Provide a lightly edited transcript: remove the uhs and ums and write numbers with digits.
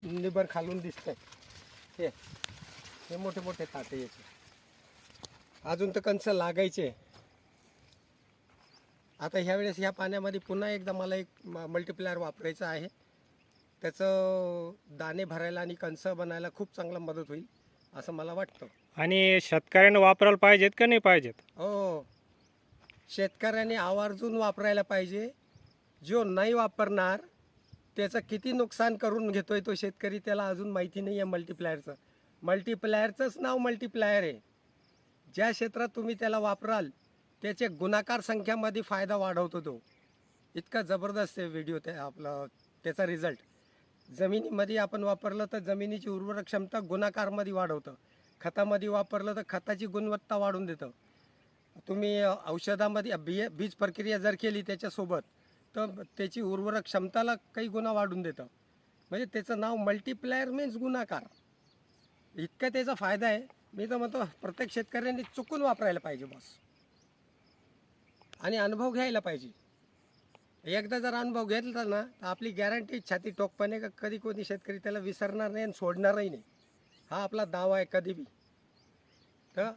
निबर खालून दिसतंय हे हे मोठे मोठे काटे याचे. अजून तर कंस लागायचे. आता ह्या वेळेस ह्या पाण्यामध्ये पुन्हा एकदा मला एक मल्टीप्लायर वापरायचं आहे. त्याचं दाणे भरायला आणि कंस बनायला खूप चांगला मदत होईल असं मला वाटतं. आणि शेतकऱ्यांना वापरायला पाहिजेत का नाही पाहिजेत? हो, शेतकऱ्याने आवर्जून वापरायला पाहिजे. जो नाही वापरणार त्याचं किती नुकसान करून घेतोय तो शेतकरी, त्याला अजून माहिती नाही आहे मल्टीप्लायरचं. मल्टीप्लायरचंच नाव मल्टीप्लायर आहे. ज्या क्षेत्रात तुम्ही त्याला वापराल त्याचे गुणाकार संख्यामध्ये फायदा वाढवतो तो. इतका जबरदस्त आहे व्हिडिओ ते आपलं त्याचा रिझल्ट. जमिनीमध्ये आपण वापरलं तर जमिनीची उर्वरक क्षमता गुणाकारमध्ये वाढवतं. खतामध्ये वापरलं तर खताची गुणवत्ता वाढवून देतं. तुम्ही औषधामध्ये बीज प्रक्रिया जर केली त्याच्यासोबत तर त्याची उर्वरक क्षमताला काही गुणा वाढून देतं. म्हणजे त्याचं नाव मल्टीप्लायर मीन्स गुणाकार. इतका त्याचा फायदा आहे. मी तर म्हणतो प्रत्येक शेतकऱ्यांनी चुकून वापरायला पाहिजे बस, आणि अनुभव घ्यायला पाहिजे. एकदा जर अनुभव घेतला ना तर आपली गॅरंटी छाती टोकपणे का कधी कोणी शेतकरी त्याला विसरणार नाही आणि सोडणारही नाही. हा आपला दावा आहे कधी बी. तर